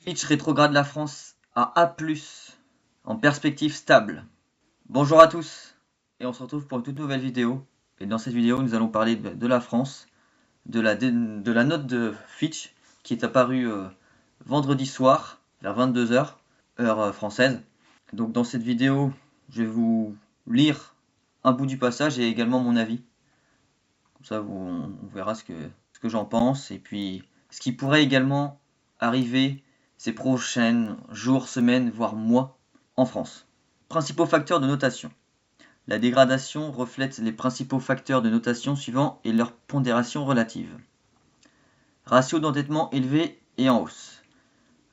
Fitch rétrograde la France à A+, en perspective stable. Bonjour à tous, et on se retrouve pour une toute nouvelle vidéo. Et dans cette vidéo, nous allons parler de la France, de la note de Fitch, qui est apparue vendredi soir, vers 22 h, heure française. Donc dans cette vidéo, je vais vous lire un bout du passage et également mon avis. Comme ça, on verra ce que j'en pense, et puis ce qui pourrait également arriver ces prochains jours, semaines, voire mois en France. Principaux facteurs de notation. La dégradation reflète les principaux facteurs de notation suivants et leur pondération relative. Ratio d'endettement élevé et en hausse.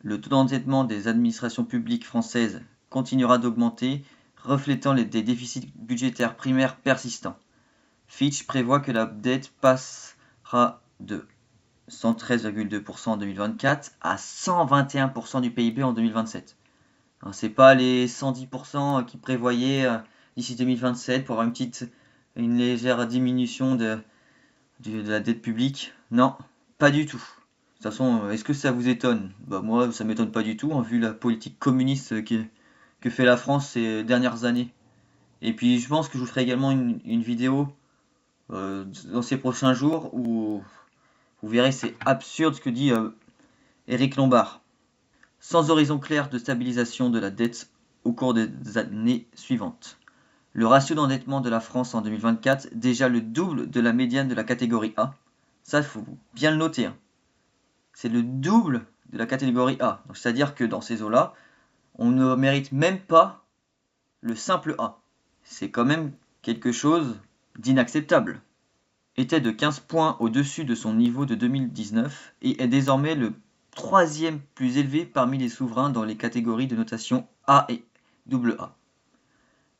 Le taux d'endettement des administrations publiques françaises continuera d'augmenter, reflétant des déficits budgétaires primaires persistants. Fitch prévoit que la dette passera de 113,2% en 2024 à 121% du PIB en 2027. C'est pas les 110% qu'ils prévoyaient d'ici 2027 pour avoir une légère diminution de la dette publique. Non, pas du tout. De toute façon, est-ce que ça vous étonne? Moi, ça m'étonne pas du tout, vu la politique communiste que fait la France ces dernières années. Et puis, je pense que je vous ferai également une vidéo dans ces prochains jours où vous verrez, c'est absurde ce que dit Éric Lombard. Sans horizon clair de stabilisation de la dette au cours des années suivantes. Le ratio d'endettement de la France en 2024, déjà le double de la médiane de la catégorie A. Ça, il faut bien le noter. C'est le double de la catégorie A. C'est-à-dire que dans ces eaux-là, on ne mérite même pas le simple A. C'est quand même quelque chose d'inacceptable. Était de 15 points au-dessus de son niveau de 2019 et est désormais le troisième plus élevé parmi les souverains dans les catégories de notation A et AA.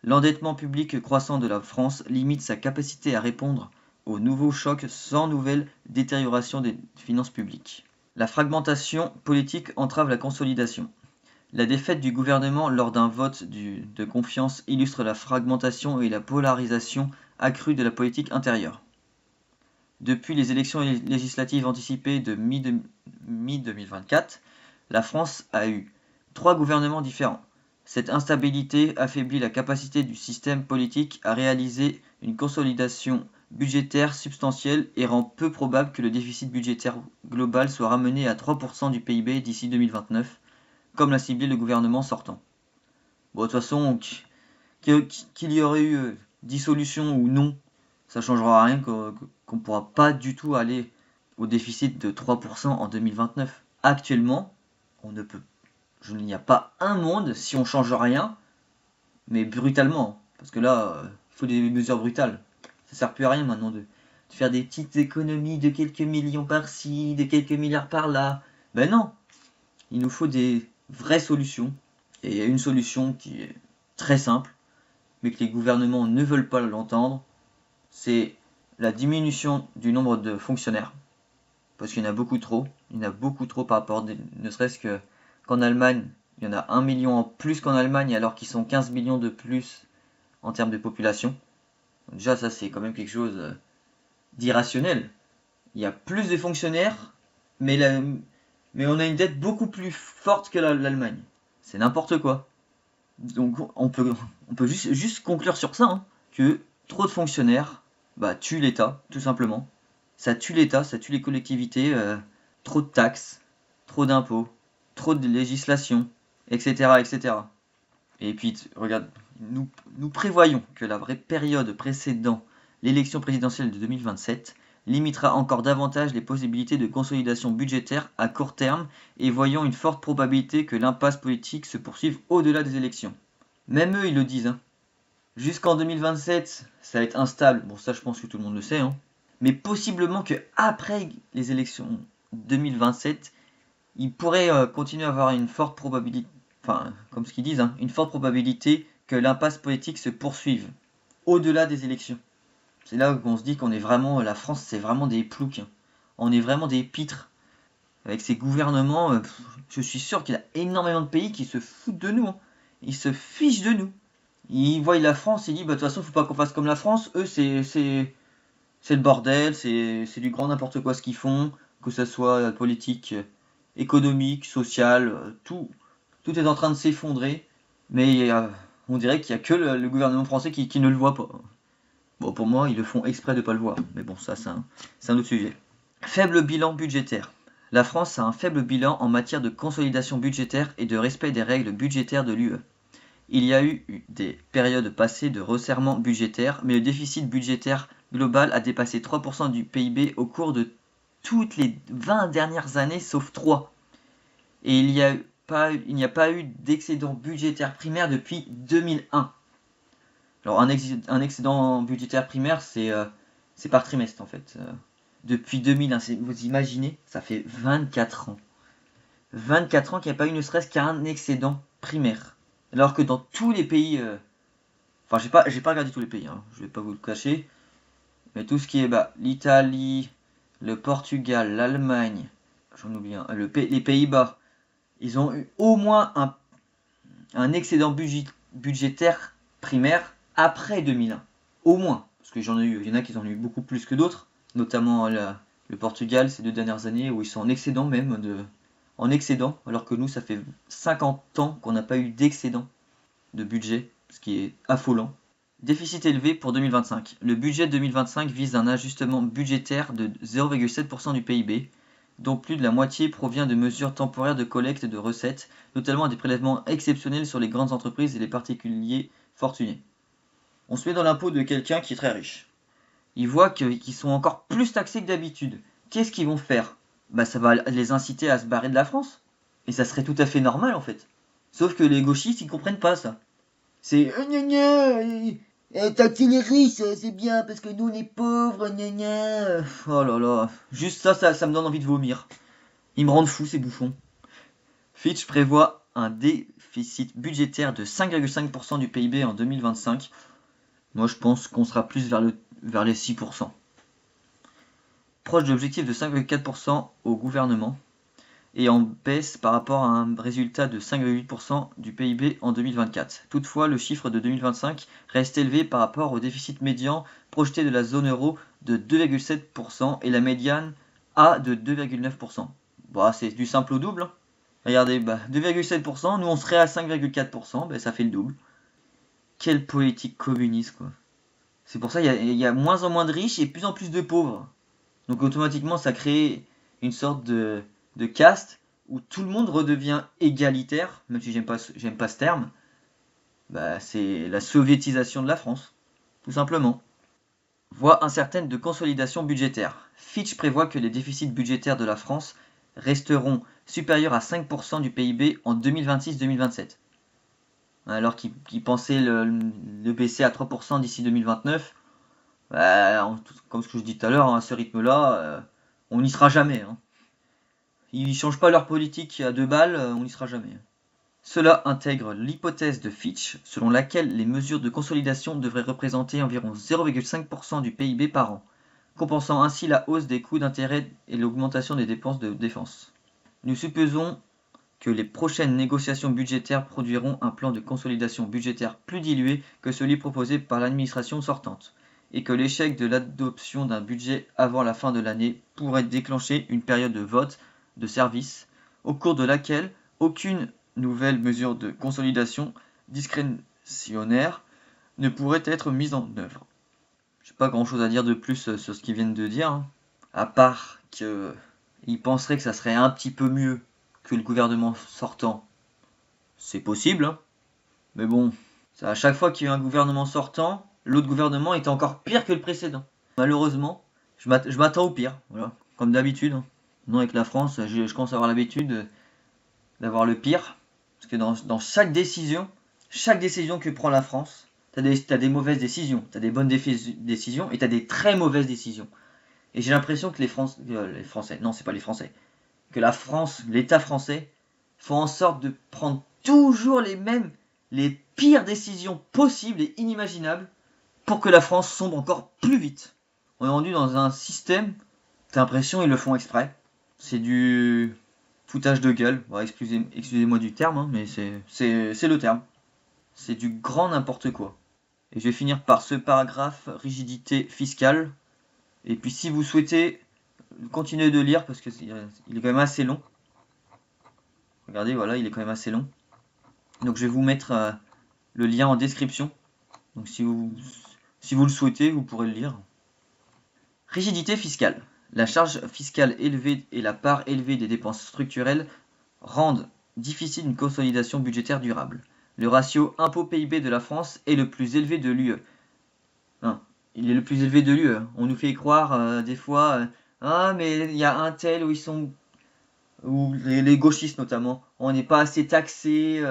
L'endettement public croissant de la France limite sa capacité à répondre aux nouveaux chocs sans nouvelle détérioration des finances publiques. La fragmentation politique entrave la consolidation. La défaite du gouvernement lors d'un vote de confiance illustre la fragmentation et la polarisation accrue de la politique intérieure. Depuis les élections législatives anticipées de mi-2024, la France a eu 3 gouvernements différents. Cette instabilité affaiblit la capacité du système politique à réaliser une consolidation budgétaire substantielle et rend peu probable que le déficit budgétaire global soit ramené à 3% du PIB d'ici 2029, comme l'a ciblé le gouvernement sortant. De toute façon, qu'il y aurait eu dissolution ou non, ça changera rien qu'on ne pourra pas du tout aller au déficit de 3% en 2029. Actuellement, il n'y a pas un monde, si on change rien, mais brutalement. Parce que là, il faut des mesures brutales. Ça sert plus à rien maintenant de faire des petites économies de quelques millions par-ci, de quelques milliards par-là. Ben non, il nous faut des vraies solutions. Et il y a une solution qui est très simple, mais que les gouvernements ne veulent pas l'entendre, c'est la diminution du nombre de fonctionnaires. Parce qu'il y en a beaucoup trop. Il y en a beaucoup trop par rapport, ne serait-ce qu'en Allemagne, il y en a 1 million en plus qu'en Allemagne, alors qu'ils sont 15 millions de plus en termes de population. Donc déjà, ça, c'est quand même quelque chose d'irrationnel. Il y a plus de fonctionnaires, mais on a une dette beaucoup plus forte que l'Allemagne. C'est n'importe quoi. Donc on peut juste conclure sur ça, que trop de fonctionnaires tue l'État, tout simplement. Ça tue l'État, ça tue les collectivités, trop de taxes, trop d'impôts, trop de législation, etc. etc. Et puis, regarde, nous prévoyons que la vraie période précédant l'élection présidentielle de 2027 limitera encore davantage les possibilités de consolidation budgétaire à court terme et voyons une forte probabilité que l'impasse politique se poursuive au-delà des élections. Même eux, ils le disent. Jusqu'en 2027, ça va être instable. Bon, ça, je pense que tout le monde le sait. Mais possiblement qu'après les élections 2027, ils pourraient continuer à avoir une forte probabilité, comme ce qu'ils disent, une forte probabilité que l'impasse politique se poursuive au-delà des élections. C'est là qu'on se dit qu'on est vraiment, la France, c'est vraiment des ploucs. On est vraiment des pitres. Avec ces gouvernements, je suis sûr qu'il y a énormément de pays qui se foutent de nous. Ils se fichent de nous. Ils voient la France, ils disent, de toute façon, faut pas qu'on fasse comme la France. Eux, c'est le bordel, c'est du grand n'importe quoi ce qu'ils font, que ce soit politique économique, social, tout est en train de s'effondrer. Mais on dirait qu'il n'y a que le gouvernement français qui ne le voit pas. Bon, pour moi, ils le font exprès de ne pas le voir. Mais bon, ça, c'est un autre sujet. Faible bilan budgétaire. La France a un faible bilan en matière de consolidation budgétaire et de respect des règles budgétaires de l'UE. Il y a eu des périodes passées de resserrement budgétaire, mais le déficit budgétaire global a dépassé 3% du PIB au cours de toutes les 20 dernières années, sauf 3. Et il n'y a pas eu d'excédent budgétaire primaire depuis 2001. Alors un excédent budgétaire primaire, c'est par trimestre en fait. Depuis 2001, vous imaginez, ça fait 24 ans. 24 ans qu'il n'y a pas eu ne serait-ce qu'un excédent primaire. Alors que dans tous les pays, enfin j'ai pas regardé tous les pays, hein, je vais pas vous le cacher, mais tout ce qui est l'Italie, le Portugal, l'Allemagne, j'en oublie un, les Pays-Bas, ils ont eu au moins un excédent budgétaire primaire après 2001. Au moins, parce que il y en a qui en ont eu beaucoup plus que d'autres, notamment le Portugal ces 2 dernières années où ils sont en excédent alors que nous ça fait 50 ans qu'on n'a pas eu d'excédent de budget, ce qui est affolant. Déficit élevé pour 2025. Le budget 2025 vise un ajustement budgétaire de 0,7% du PIB, dont plus de la moitié provient de mesures temporaires de collecte de recettes, notamment des prélèvements exceptionnels sur les grandes entreprises et les particuliers fortunés. On se met dans l'impôt de quelqu'un qui est très riche. Ils voient qu'ils sont encore plus taxés que d'habitude. Qu'est-ce qu'ils vont faire? Ça va les inciter à se barrer de la France. Et ça serait tout à fait normal en fait. Sauf que les gauchistes, ils comprennent pas ça. C'est taxer les riches, c'est bien parce que nous on est pauvres, gna gna. Oh là là, juste ça me donne envie de vomir. Ils me rendent fou ces bouffons. Fitch prévoit un déficit budgétaire de 5,5% du PIB en 2025. Moi je pense qu'on sera plus vers les 6%. Proche de l'objectif de 5,4% au gouvernement et en baisse par rapport à un résultat de 5,8% du PIB en 2024. Toutefois, le chiffre de 2025 reste élevé par rapport au déficit médian projeté de la zone euro de 2,7% et la médiane A de 2,9%. C'est du simple au double. Regardez, 2,7%, nous on serait à 5,4%, ça fait le double. Quelle politique communiste, quoi. C'est pour ça qu'il y a moins en moins de riches et de plus en plus de pauvres. Donc automatiquement, ça crée une sorte de caste où tout le monde redevient égalitaire, même si j'aime pas ce terme. C'est la soviétisation de la France, tout simplement. Voie incertaine de consolidation budgétaire. Fitch prévoit que les déficits budgétaires de la France resteront supérieurs à 5% du PIB en 2026-2027. Alors qu'ils pensaient le baisser à 3% d'ici 2029, comme ce que je dis tout à l'heure, à ce rythme-là, on n'y sera jamais. Ils ne changent pas leur politique à 2 balles, on n'y sera jamais. Cela intègre l'hypothèse de Fitch, selon laquelle les mesures de consolidation devraient représenter environ 0,5% du PIB par an, compensant ainsi la hausse des coûts d'intérêt et l'augmentation des dépenses de défense. Nous supposons que les prochaines négociations budgétaires produiront un plan de consolidation budgétaire plus dilué que celui proposé par l'administration sortante, et que l'échec de l'adoption d'un budget avant la fin de l'année pourrait déclencher une période de vote de service, au cours de laquelle aucune nouvelle mesure de consolidation discrétionnaire ne pourrait être mise en œuvre. Je n'ai pas grand chose à dire de plus sur ce qu'ils viennent de dire, à part qu'ils penseraient que ça serait un petit peu mieux que le gouvernement sortant. C'est possible, mais bon, à chaque fois qu'il y a un gouvernement sortant, l'autre gouvernement est encore pire que le précédent. Malheureusement, je m'attends au pire, voilà, comme d'habitude. Non, avec la France, je commence à avoir l'habitude d'avoir le pire. Parce que dans chaque décision que prend la France, t'as des mauvaises décisions, t'as des bonnes décisions et t'as des très mauvaises décisions. Et j'ai l'impression que les Français, non c'est pas les Français, que la France, l'État français, font en sorte de prendre toujours les pires décisions possibles et inimaginables pour que la France sombre encore plus vite. On est rendu dans un système, t'as l'impression qu'ils le font exprès. C'est du foutage de gueule, excusez-moi du terme, mais c'est le terme. C'est du grand n'importe quoi. Et je vais finir par ce paragraphe, rigidité fiscale. Et puis si vous souhaitez, continuez de lire parce qu'il est quand même assez long. Regardez, voilà, il est quand même assez long. Donc je vais vous mettre le lien en description. Donc si vous le souhaitez, vous pourrez le lire. Rigidité fiscale. La charge fiscale élevée et la part élevée des dépenses structurelles rendent difficile une consolidation budgétaire durable. Le ratio impôt-PIB de la France est le plus élevé de l'UE. Hein, il est le plus élevé de l'UE. On nous fait croire des fois, ah mais il y a un tel où ils sont, ou les gauchistes notamment, on n'est pas assez taxé,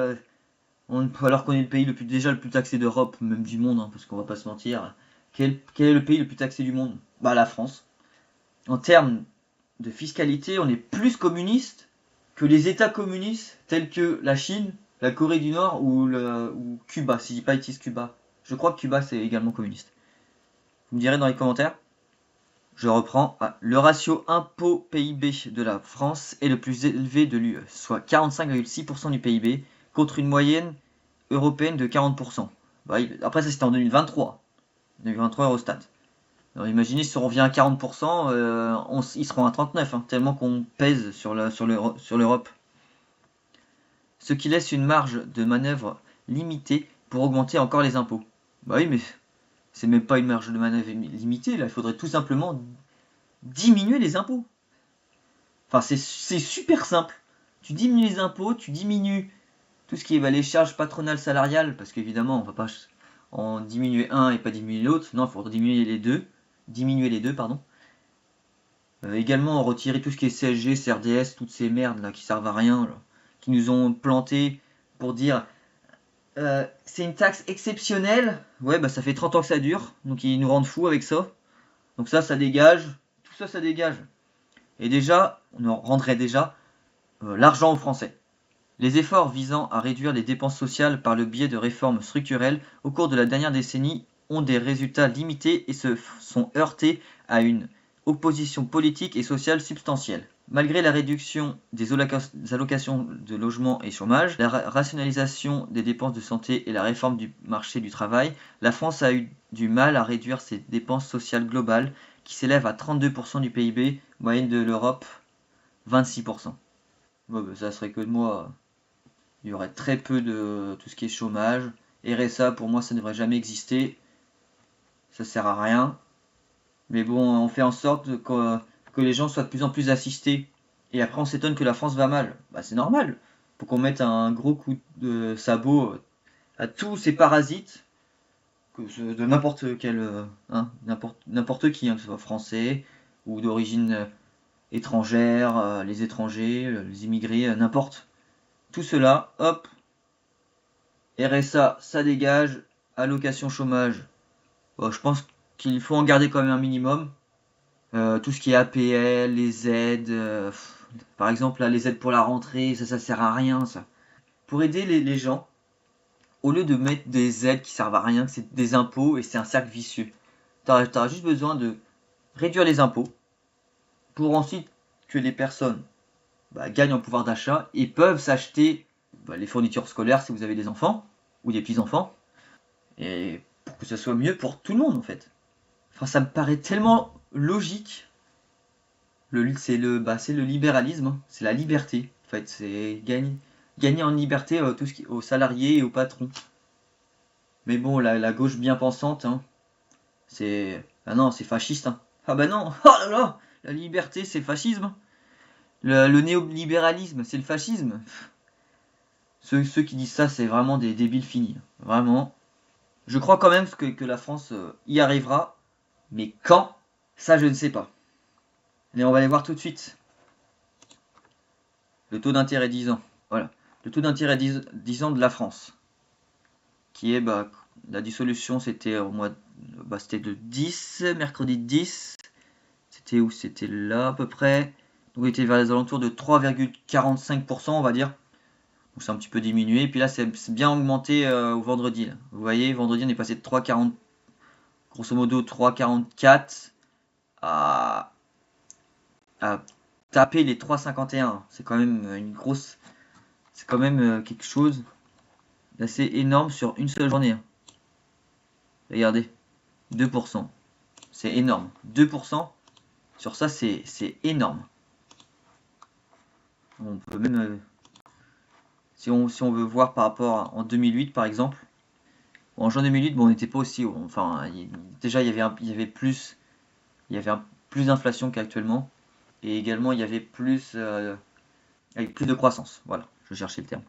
alors qu'on est le pays déjà le plus taxé d'Europe, même du monde, hein, parce qu'on va pas se mentir. Quel est le pays le plus taxé du monde? Bah la France. En termes de fiscalité, on est plus communiste que les États communistes tels que la Chine, la Corée du Nord ou Cuba, si je dis pas bêtise Cuba. Je crois que Cuba c'est également communiste. Vous me direz dans les commentaires. Je reprends. Le ratio impôt-PIB de la France est le plus élevé de l'UE, soit 45,6% du PIB, contre une moyenne européenne de 40%. Bah, après ça c'était en 2023. 2023 Eurostat. Alors imaginez si on revient à 40%, ils seront à 39%, hein, tellement qu'on pèse sur l'Europe. Ce qui laisse une marge de manœuvre limitée pour augmenter encore les impôts. Bah oui, mais c'est même pas une marge de manœuvre limitée, là, il faudrait tout simplement diminuer les impôts. Enfin, c'est super simple. Tu diminues les impôts, tu diminues tout ce qui est les charges patronales salariales, parce qu'évidemment, on va pas en diminuer un et pas diminuer l'autre. Non, il faudrait diminuer les deux. Pardon. Également, retirer tout ce qui est CSG, CRDS, toutes ces merdes là qui servent à rien, là, qui nous ont planté pour dire c'est une taxe exceptionnelle. Ouais, bah ça fait 30 ans que ça dure, donc ils nous rendent fous avec ça. Donc ça dégage. Tout ça, ça dégage. Et déjà, on en rendrait déjà l'argent aux Français. Les efforts visant à réduire les dépenses sociales par le biais de réformes structurelles au cours de la dernière décennie ont des résultats limités et se sont heurtés à une opposition politique et sociale substantielle. Malgré la réduction des allocations de logement et chômage, la rationalisation des dépenses de santé et la réforme du marché du travail, la France a eu du mal à réduire ses dépenses sociales globales qui s'élèvent à 32% du PIB, moyenne de l'Europe 26%. Bon, bah, ça serait que de moi. Il y aurait très peu de tout ce qui est chômage. RSA, pour moi, ça ne devrait jamais exister. Ça sert à rien. Mais bon, on fait en sorte que les gens soient de plus en plus assistés. Et après, on s'étonne que la France va mal. Bah, c'est normal. Faut qu'on mette un gros coup de sabot à tous ces parasites de n'importe quel, n'importe qui, hein, que ce soit français ou d'origine étrangère, les étrangers, les immigrés, n'importe. Tout cela, hop, RSA, ça dégage, allocation chômage, bon, je pense qu'il faut en garder quand même un minimum. Tout ce qui est APL, les aides, par exemple là, les aides pour la rentrée, ça sert à rien ça. Pour aider les gens, au lieu de mettre des aides qui servent à rien, c'est des impôts et c'est un cercle vicieux. T'auras juste besoin de réduire les impôts pour ensuite que les personnes gagnent en pouvoir d'achat et peuvent s'acheter les fournitures scolaires si vous avez des enfants ou des petits-enfants, et pour que ce soit mieux pour tout le monde en fait. Enfin, ça me paraît tellement logique. C'est le libéralisme, hein. C'est la liberté. En fait, c'est gagner en liberté tout ce qui, aux salariés et aux patrons. Mais bon, la gauche bien pensante, hein, ah non, c'est fasciste. Hein. Ah bah non, oh là là, la liberté c'est le fascisme. Le néolibéralisme c'est le fascisme. Ceux qui disent ça, c'est vraiment des débiles finis. Vraiment. Je crois quand même que la France y arrivera. Mais quand? Ça, je ne sais pas. Allez, on va aller voir tout de suite. Le taux d'intérêt 10 ans. Voilà. Le taux d'intérêt 10 ans de la France. Qui est, la dissolution, c'était au mois c'était de 10, mercredi 10. C'était où? C'était là à peu près. Donc, il était vers les alentours de 3,45%, on va dire. Donc c'est un petit peu diminué. Et puis là, c'est bien augmenté au vendredi. Là. Vous voyez, vendredi, on est passé de 3,40, grosso modo 3,44 à taper les 3,51. C'est quand même une grosse. C'est quand même quelque chose d'assez énorme sur une seule journée. Hein. Regardez, 2%. C'est énorme. 2% sur ça, c'est énorme. On peut même Si on veut voir par rapport en 2008 par exemple, bon, en juin 2008, bon, on n'était pas aussi, enfin, déjà il y avait plus, plus d'inflation qu'actuellement, et également il y avait plus, avec plus de croissance. Voilà, je cherchais le terme.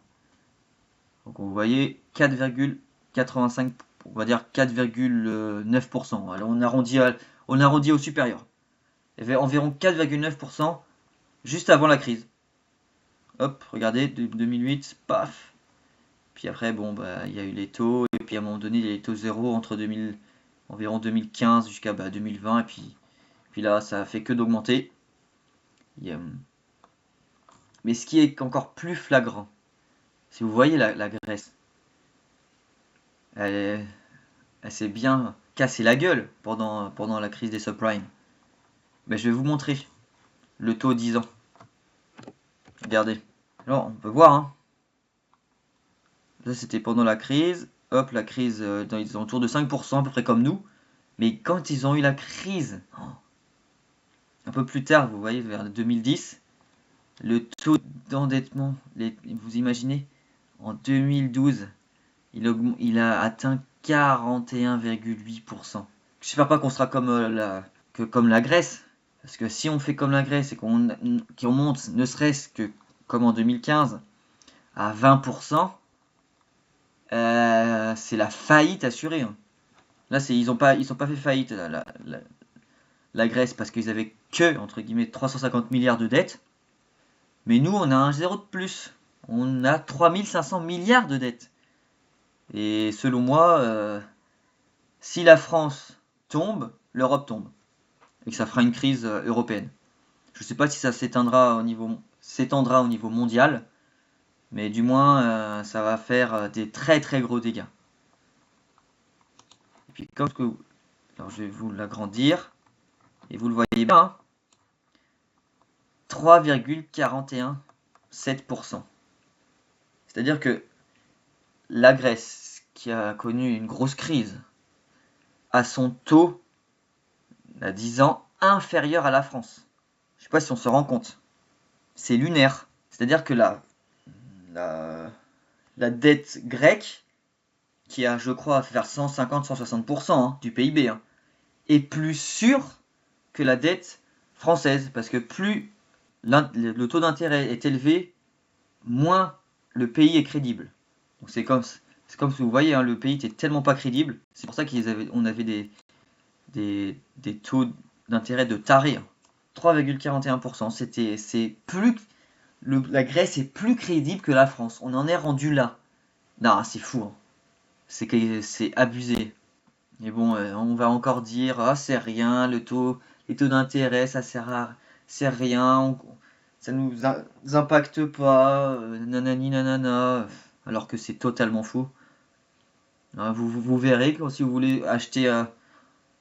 Donc vous voyez 4,85, on va dire 4,9%. Alors on arrondit au supérieur. Il y avait environ 4,9% juste avant la crise. Hop, regardez, 2008, paf. Puis après, bon, bah, il y a eu les taux, et puis à un moment donné, il y a les taux zéro entre 2000, environ 2015 jusqu'à 2020, et puis là, ça a fait que d'augmenter. Mais ce qui est encore plus flagrant, si vous voyez la Grèce, elle, elle s'est bien cassé la gueule pendant la crise des subprimes. Mais je vais vous montrer le taux 10 ans. Regardez. Alors, on peut voir, hein. Là, c'était pendant la crise. Hop, la crise, dans les alentours de 5%, à peu près comme nous. Mais quand ils ont eu la crise, un peu plus tard, vous voyez, vers 2010, le taux d'endettement, vous imaginez, en 2012, il a atteint 41,8%. J'espère pas qu'on sera comme la Grèce, parce que si on fait comme la Grèce et qu'on monte ne serait-ce que comme en 2015 à 20%, c'est la faillite assurée, hein. Là, ils ont pas fait faillite la Grèce parce qu'ils avaient que entre guillemets 350 milliards de dettes, mais nous on a un zéro de plus. On a 3500 milliards de dettes. Et selon moi, si la France tombe, l'Europe tombe. Et que ça fera une crise européenne. Je ne sais pas si ça s'étendra au niveau mondial, mais du moins ça va faire des très très gros dégâts. Et puis comme que alors je vais vous l'agrandir et vous le voyez bien, hein, 3,417%. C'est-à-dire que la Grèce, qui a connu une grosse crise, a son taux à 10 ans inférieur à la France. Je ne sais pas si on se rend compte. C'est lunaire. C'est-à-dire que la, la dette grecque, qui a, je crois, faire 150-160% du PIB, hein, est plus sûre que la dette française. Parce que plus le taux d'intérêt est élevé, moins le pays est crédible. Donc c'est comme si vous voyez, hein, le pays était tellement pas crédible. C'est pour ça qu'on avait des taux d'intérêt de taré. 3,41%. La Grèce est plus crédible que la France. On en est rendu là. Non, c'est fou, hein. C'est abusé. Mais bon, on va encore dire, ah, c'est rien, les taux d'intérêt, c'est rien, ça nous impacte pas, nanani nanana, alors que c'est totalement faux. Hein, vous verrez que si vous voulez acheter, je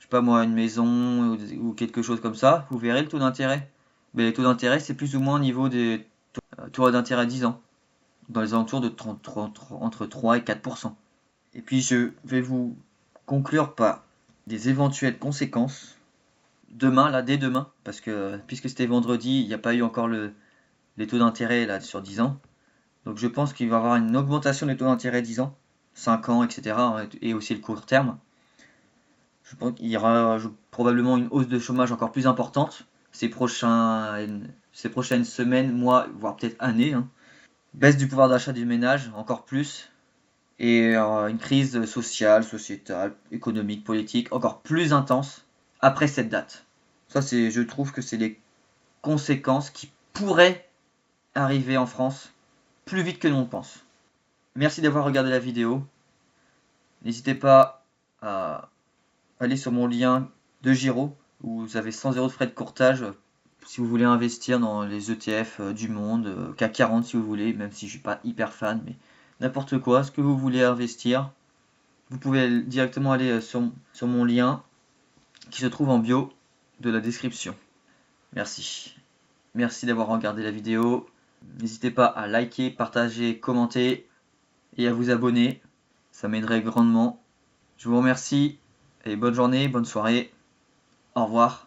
sais pas moi, une maison ou quelque chose comme ça, vous verrez le taux d'intérêt. Mais les taux d'intérêt, c'est plus ou moins au niveau des taux d'intérêt à 10 ans, dans les alentours de entre 3 et 4%. Et puis je vais vous conclure par des éventuelles conséquences demain, là, dès demain, parce que puisque c'était vendredi, il n'y a pas eu encore les taux d'intérêt là sur 10 ans. Donc je pense qu'il va y avoir une augmentation des taux d'intérêt 10 ans, 5 ans, etc. Et aussi le court terme. Je pense qu'il y aura probablement une hausse de chômage encore plus importante ces prochaines semaines, mois, voire peut-être années, hein. Baisse du pouvoir d'achat du ménage, encore plus. Et une crise sociale, sociétale, économique, politique encore plus intense après cette date. Ça, je trouve que c'est les conséquences qui pourraient arriver en France plus vite que l'on le pense. Merci d'avoir regardé la vidéo. N'hésitez pas à aller sur mon lien de Giro où vous avez 100 € de frais de courtage si vous voulez investir dans les ETF du monde, CAC 40 si vous voulez, même si je suis pas hyper fan, mais n'importe quoi, ce que vous voulez investir, vous pouvez directement aller sur mon lien qui se trouve en bio de la description. Merci. Merci d'avoir regardé la vidéo. N'hésitez pas à liker, partager, commenter et à vous abonner. Ça m'aiderait grandement. Je vous remercie et bonne journée, bonne soirée. Au revoir.